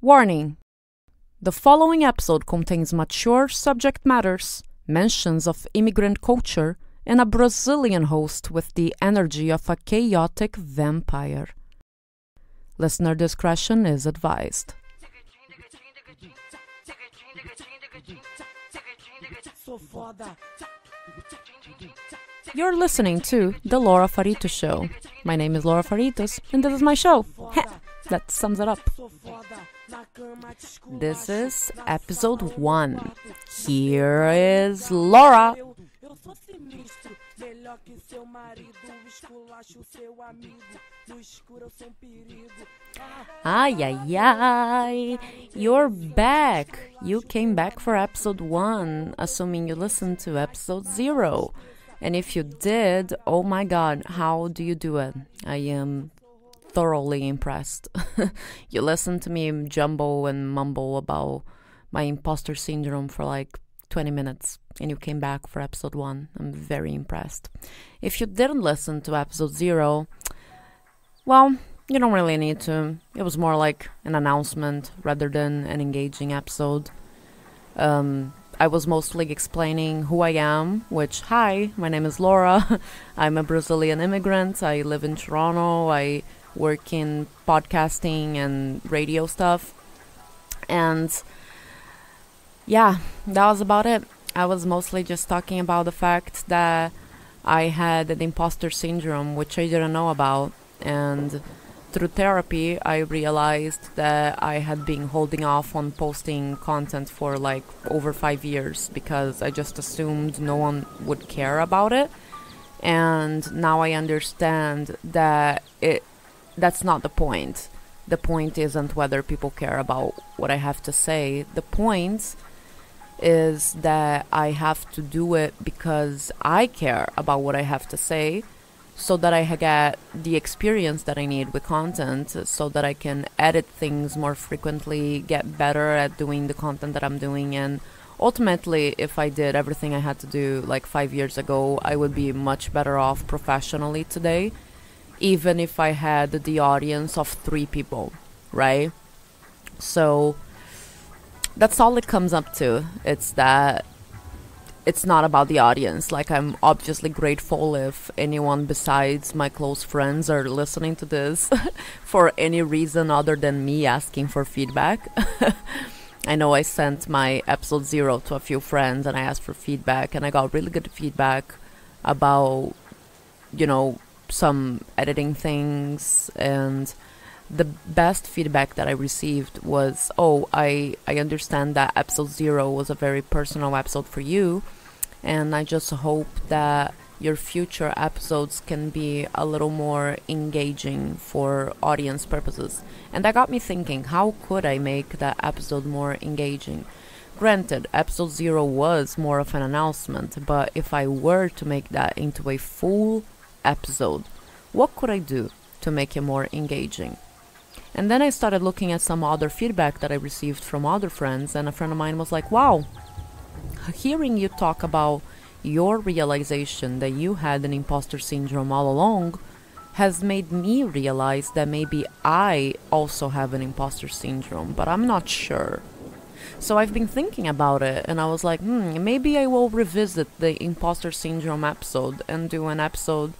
Warning: the following episode contains mature subject matters, mentions of immigrant culture, and a Brazilian host with the energy of a chaotic vampire. Listener discretion is advised. You're listening to The Laura Faritos Show. My name is Laura Faritos, and this is my show. That sums it up. This is episode 1. Here is Laura. Ay, ay, ay. You're back. You came back for episode 1, assuming you listened to episode 0. And if you did, oh my god, how do you do it? I am thoroughly impressed. You listened to me jumble and mumble about my imposter syndrome for like 20 minutes, and you came back for episode 1. I'm very impressed. If you didn't listen to episode 0, well, you don't really need to. It was more like an announcement rather than an engaging episode. I was mostly explaining who I am, which, hi, my name is Laura. I'm a Brazilian immigrant. I live in Toronto. I work in podcasting and radio stuff. And yeah, that was about it. I was mostly just talking about the fact that I had an imposter syndrome, which I didn't know about. And through therapy, I realized that I had been holding off on posting content for like over 5 years because I just assumed no one would care about it. And now I understand that that's not the point. The point isn't whether people care about what I have to say. The point is that I have to do it because I care about what I have to say, so that I get the experience that I need with content, so that I can edit things more frequently, get better at doing the content that I'm doing. And ultimately, if I did everything I had to do like 5 years ago, I would be much better off professionally today, even if I had the audience of 3 people, right? So that's all it comes up to. It's that it's not about the audience. Like, I'm obviously grateful if anyone besides my close friends are listening to this for any reason other than me asking for feedback. I know I sent my episode 0 to a few friends and I asked for feedback, and I got really good feedback about, some editing things. And the best feedback that I received was, I understand that episode 0 was a very personal episode for you, and I just hope that your future episodes can be a little more engaging for audience purposes. And that got me thinking, how could I make that episode more engaging? Granted, episode 0 was more of an announcement, but if I were to make that into a full episode, what could I do to make it more engaging? And then I started looking at some other feedback that I received from other friends, and a friend of mine was like, wow, hearing you talk about your realization that you had an imposter syndrome all along has made me realize that maybe I also have an imposter syndrome, but I'm not sure. So I've been thinking about it, and I was like, maybe I will revisit the imposter syndrome episode and do an episode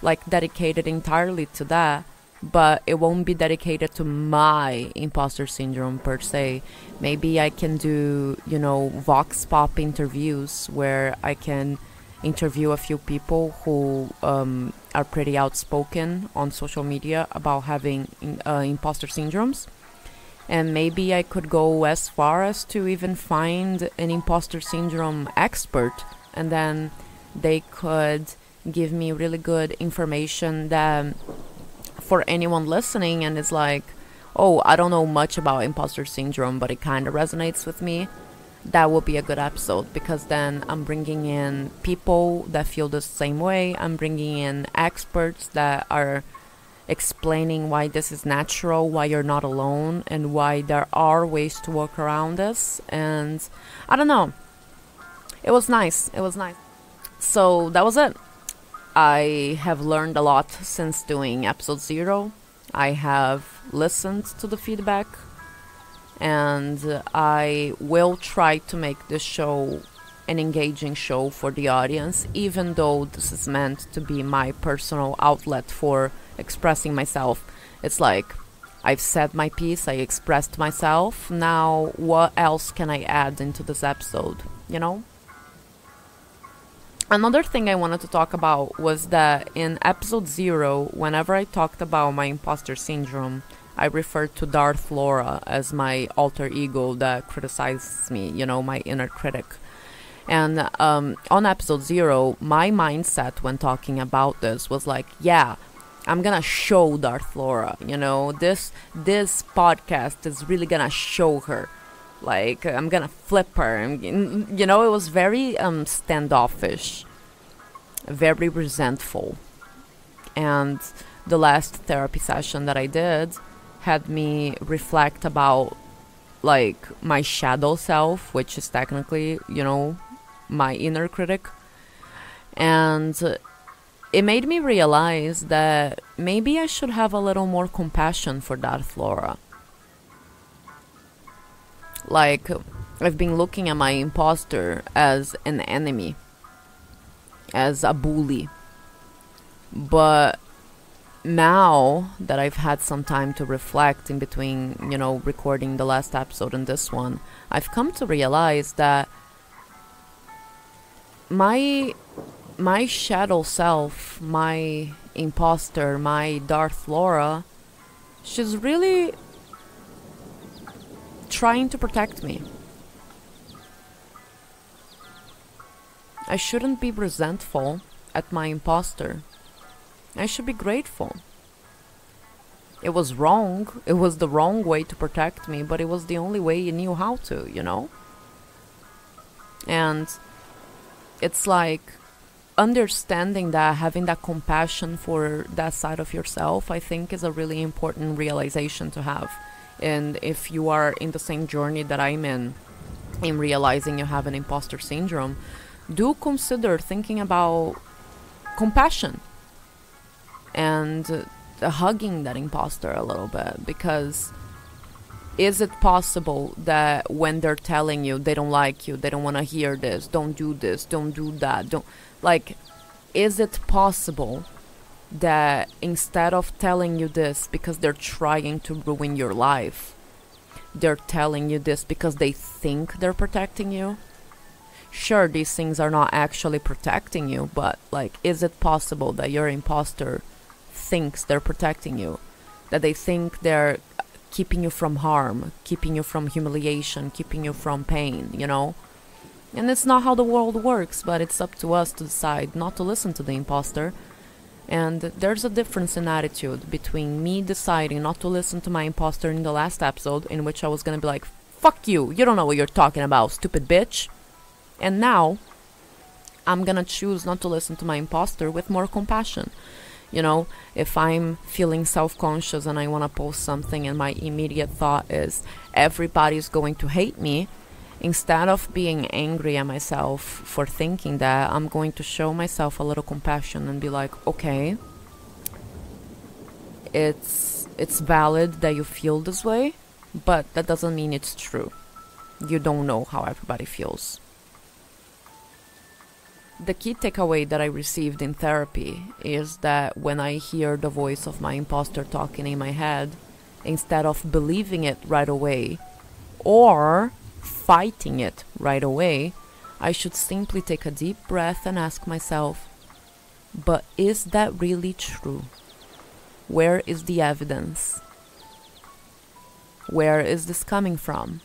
like dedicated entirely to that. But it won't be dedicated to my imposter syndrome per se. Maybe I can do, vox pop interviews where I can interview a few people who are pretty outspoken on social media about having imposter syndromes. And maybe I could go as far as to even find an imposter syndrome expert, and then they could give me really good information that, for anyone listening and is like, I don't know much about imposter syndrome, but it kind of resonates with me, that will be a good episode, because then I'm bringing in people that feel the same way. I'm bringing in experts that are explaining why this is natural, why you're not alone, and why there are ways to work around this. And I don't know. It was nice. So that was it. I have learned a lot since doing episode 0. I have listened to the feedback and I will try to make this show an engaging show for the audience, even though this is meant to be my personal outlet for expressing myself. It's like, I've said my piece, I expressed myself, now what else can I add into this episode, you know? Another thing I wanted to talk about was that in episode 0, whenever I talked about my imposter syndrome, I referred to Darth Laura as my alter ego that criticizes me, you know, my inner critic. And on episode 0, my mindset when talking about this was like, yeah, I'm gonna show Darth Laura, you know, this podcast is really gonna show her. Like, I'm gonna flip her. And, you know, it was very standoffish, very resentful. And the last therapy session that I did had me reflect about, like, my shadow self, which is technically, you know, my inner critic. And it made me realize that maybe I should have a little more compassion for Darth Laura. Like, I've been looking at my imposter as an enemy, as a bully. But now that I've had some time to reflect in between, you know, recording the last episode and this one, I've come to realize that my shadow self, my imposter, my Darth Laura, she's really trying to protect me. I shouldn't be resentful at my imposter. I should be grateful. It was wrong. It was the wrong way to protect me, but it was the only way you knew how to, you know? And it's like understanding that, having that compassion for that side of yourself, I think is a really important realization to have. And if you are in the same journey that I'm in realizing you have an imposter syndrome, do consider thinking about compassion and hugging that imposter a little bit. Because is it possible that when they're telling you they don't like you, they don't want to hear this, don't do that, don't, like, is it possible that instead of telling you this because they're trying to ruin your life, they're telling you this because they think they're protecting you? Sure, these things are not actually protecting you, but, like, is it possible that your imposter thinks they're protecting you? That they think they're keeping you from harm, keeping you from humiliation, keeping you from pain, you know? And it's not how the world works, but it's up to us to decide not to listen to the imposter. And there's a difference in attitude between me deciding not to listen to my imposter in the last episode, in which I was gonna be like, fuck you, you don't know what you're talking about, stupid bitch. And now, I'm gonna choose not to listen to my imposter with more compassion. You know, if I'm feeling self-conscious and I want to post something and my immediate thought is, everybody's going to hate me, instead of being angry at myself for thinking that, I'm going to show myself a little compassion and be like, okay, it's valid that you feel this way, but that doesn't mean it's true. You don't know how everybody feels. The key takeaway that I received in therapy is that when I hear the voice of my imposter talking in my head, instead of believing it right away or fighting it right away, I should simply take a deep breath and ask myself, but is that really true? Where is the evidence? Where is this coming from?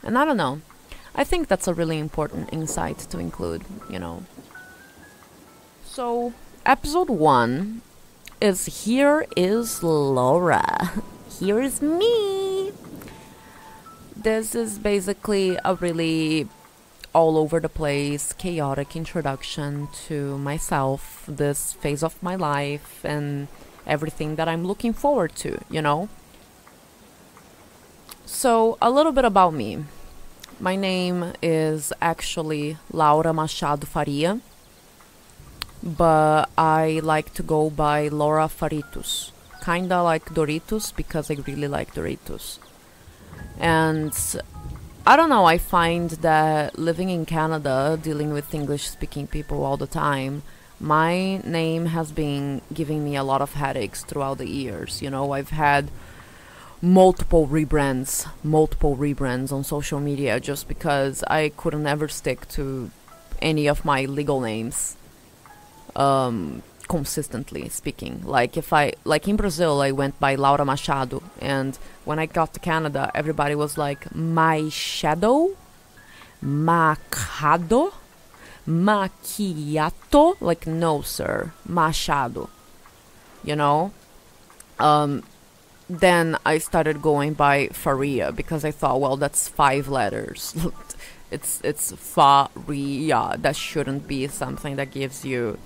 And I don't know. I think that's a really important insight to include, you know. So, episode 1 is Here is Laura. Here is me. This is basically a really all over the place, chaotic introduction to myself, this phase of my life, and everything that I'm looking forward to, you know. So, a little bit about me. My name is actually Laura Machado Faria, but I like to go by Laura Faritos. kinda like Doritos because I really like Doritos. And I don't know, I find that living in Canada, dealing with English speaking people all the time, my name has been giving me a lot of headaches throughout the years. You know, I've had multiple rebrands on social media just because I couldn't ever stick to any of my legal names. Consistently speaking, like if I like in Brazil I went by Laura Machado, and when I got to Canada everybody was like Machado, Macado, Macchiato, like no sir, Machado, you know. Then I started going by Faria because I thought, well, that's 5 letters. it's Faria, that shouldn't be something that gives you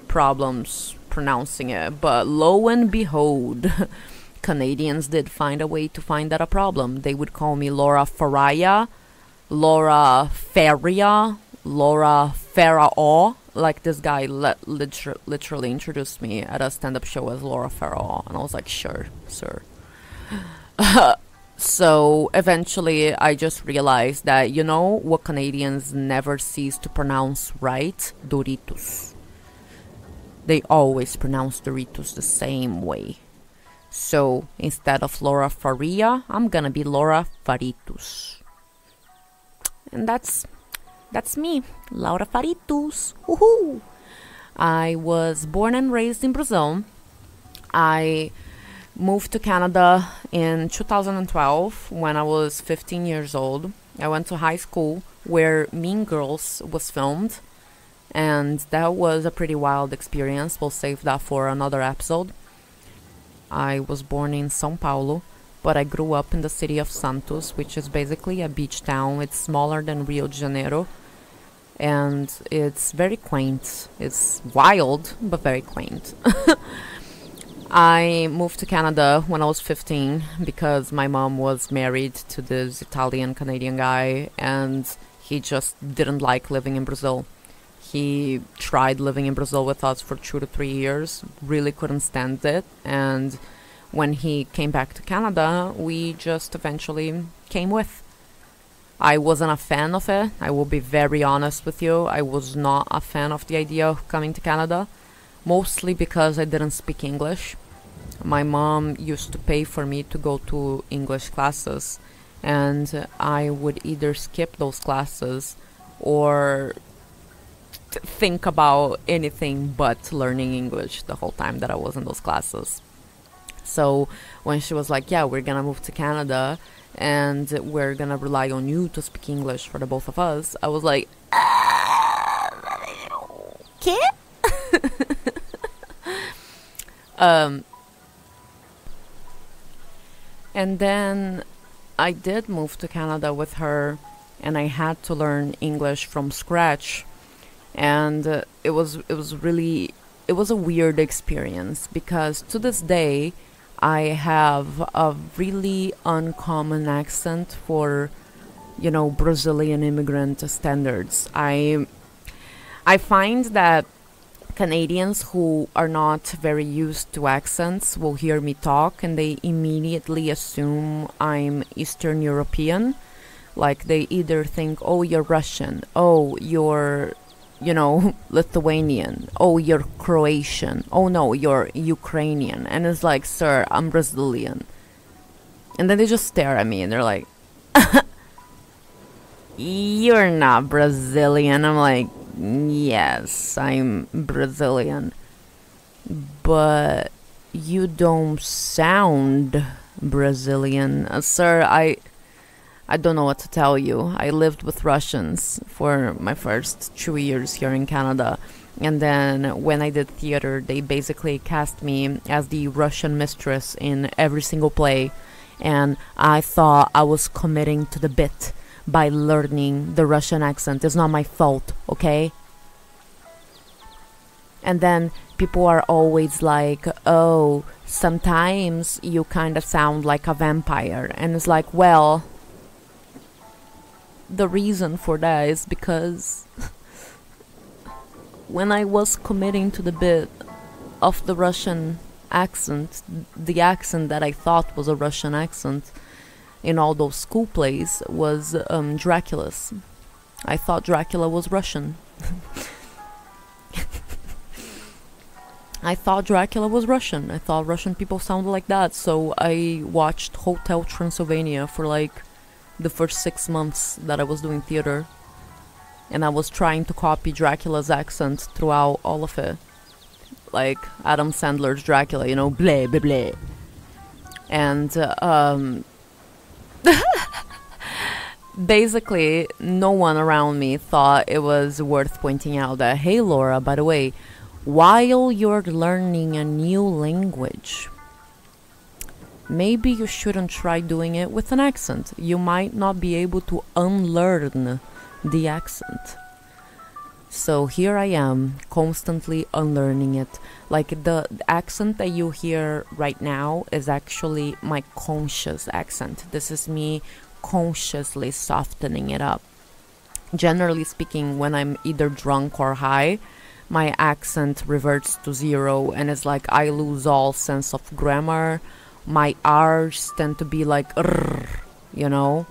problems pronouncing it. But lo and behold, Canadians did find a way to find that a problem. They would call me Laura Faria, Laura Faria, Laura Farao. Like this guy literally introduced me at a stand-up show as Laura Farao, and I was like, sure, sir. So eventually I just realized that, you know what Canadians never cease to pronounce right? Doritos. They always pronounce Doritos the same way. So instead of Laura Faria, I'm gonna be Laura Faritos. And that's me, Laura Faritos. Woohoo! I was born and raised in Brazil. I moved to Canada in 2012 when I was 15 years old. I went to high school where Mean Girls was filmed, and that was a pretty wild experience. We'll save that for another episode. I was born in São Paulo, but I grew up in the city of Santos, which is basically a beach town. It's smaller than Rio de Janeiro, and it's very quaint. It's wild, but very quaint. I moved to Canada when I was 15 because my mom was married to this Italian-Canadian guy, and he just didn't like living in Brazil. He tried living in Brazil with us for 2 to 3 years, really couldn't stand it, and when he came back to Canada, we just eventually came with. I wasn't a fan of it. I will be very honest with you. I was not a fan of the idea of coming to Canada, mostly because I didn't speak English. My mom used to pay for me to go to English classes, and I would either skip those classes or think about anything but learning English the whole time that I was in those classes. So when she was like, yeah, we're gonna move to Canada and we're gonna rely on you to speak English for the both of us, I was like, ¿qué? And then I did move to Canada with her, and I had to learn English from scratch, and it was a weird experience because to this day I have a really uncommon accent for, you know, Brazilian immigrant standards. I find that Canadians who are not very used to accents will hear me talk and they immediately assume I'm Eastern European. Like they either think, oh, you're Russian, oh, you're, you know, Lithuanian, oh, you're Croatian, oh no, you're Ukrainian. And it's like, sir, I'm Brazilian. And then they just stare at me and they're like, you're not Brazilian. I'm like, yes, I'm Brazilian, but you don't sound Brazilian. Sir, I don't know what to tell you. I lived with Russians for my first 2 years here in Canada, and then when I did theater, they basically cast me as the Russian mistress in every single play, and I thought I was committing to the bit by learning the Russian accent. It's not my fault, okay? And then people are always like, oh, sometimes you kind of sound like a vampire. And it's like, well, the reason for that is because when I was committing to the bit of the Russian accent, the accent that I thought was a Russian accent in all those school plays was Dracula's. I thought Dracula was Russian. I thought Dracula was Russian. I thought Russian people sounded like that. So I watched Hotel Transylvania for like the first 6 months that I was doing theater. And I was trying to copy Dracula's accent throughout all of it. Like Adam Sandler's Dracula, you know, bleh, bleh, bleh. And basically, no one around me thought it was worth pointing out that, hey Laura, by the way, while you're learning a new language, maybe you shouldn't try doing it with an accent. You might not be able to unlearn the accent. So here I am, constantly unlearning it. Like the accent that you hear right now is actually my conscious accent. This is me consciously softening it up. Generally speaking, when I'm either drunk or high, my accent reverts to zero and it's like I lose all sense of grammar. My R's tend to be like you know,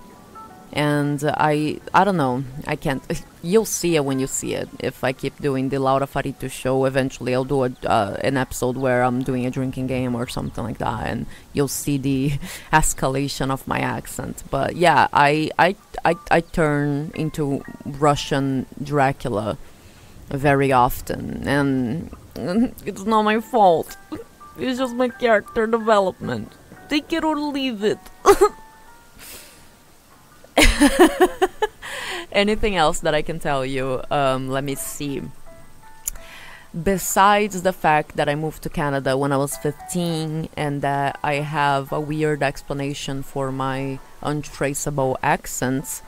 and I don't know, I can't. You'll see it when you see it. If I keep doing the Laura Faritos show, eventually I'll do an episode where I'm doing a drinking game or something like that, and you'll see the escalation of my accent. But yeah, I turn into Russian Dracula very often, and it's not my fault. It's just my character development. Take it or leave it. Anything else that I can tell you? Let me see. Besides the fact that I moved to Canada when I was 15 and that I have a weird explanation for my untraceable accents,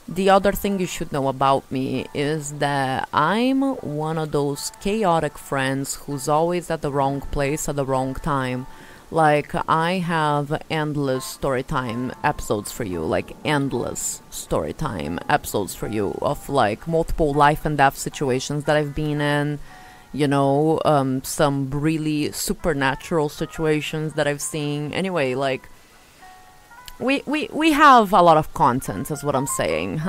the other thing you should know about me is that I'm one of those chaotic friends who's always at the wrong place at the wrong time. Like, I have endless storytime episodes for you, like endless storytime episodes for you of like multiple life and death situations that I've been in, you know, some really supernatural situations that I've seen. Anyway, like, we have a lot of content, is what I'm saying.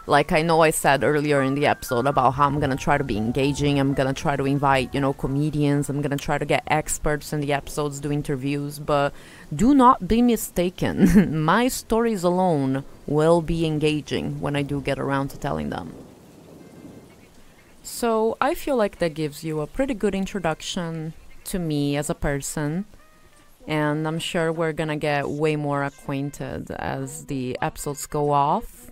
Like, I know I said earlier in the episode about how I'm gonna try to be engaging. I'm gonna try to invite, you know, comedians. I'm gonna try to get experts in the episodes, do interviews. But do not be mistaken. My stories alone will be engaging when I do get around to telling them. So I feel like that gives you a pretty good introduction to me as a person. And I'm sure we're gonna get way more acquainted as the episodes go off.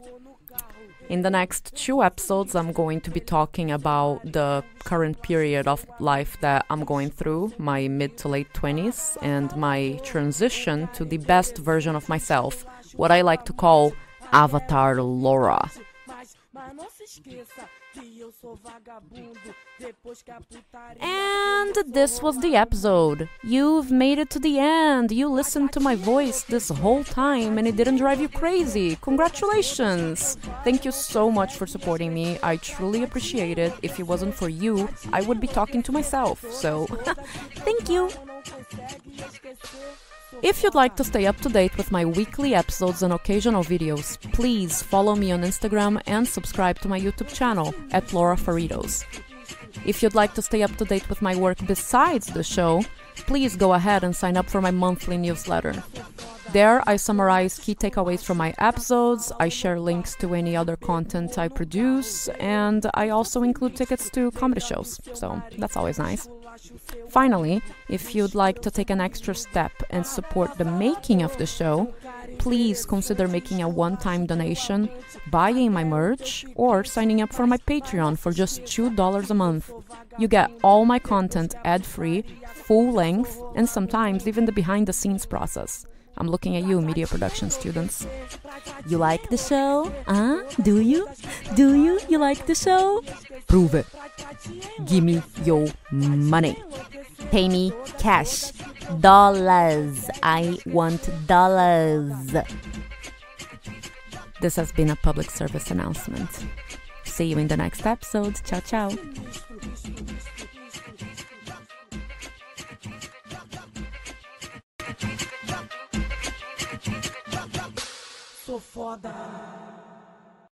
In the next 2 episodes, I'm going to be talking about the current period of life that I'm going through, my mid to late 20s, and my transition to the best version of myself, what I like to call Avatar Laura. And this was the episode. You've made it to the end. You listened to my voice this whole time and it didn't drive you crazy. Congratulations. Thank you so much for supporting me. I truly appreciate it. If it wasn't for you, I would be talking to myself. So, thank you. If you'd like to stay up to date with my weekly episodes and occasional videos, please follow me on Instagram and subscribe to my YouTube channel at Laura Faritos. If you'd like to stay up to date with my work besides the show, please go ahead and sign up for my monthly newsletter. There, I summarize key takeaways from my episodes, I share links to any other content I produce, and I also include tickets to comedy shows, so that's always nice. Finally, if you'd like to take an extra step and support the making of the show, please consider making a one-time donation, buying my merch, or signing up for my Patreon for just $2 a month. You get all my content ad-free, full length, and sometimes even the behind-the-scenes process. I'm looking at you, media production students. You like the show? Do you? Do you? You like the show? Prove it. Give me your money. Pay me cash. Dollars. I want dollars. This has been a public service announcement. See you in the next episode. Ciao, ciao. Sou foda.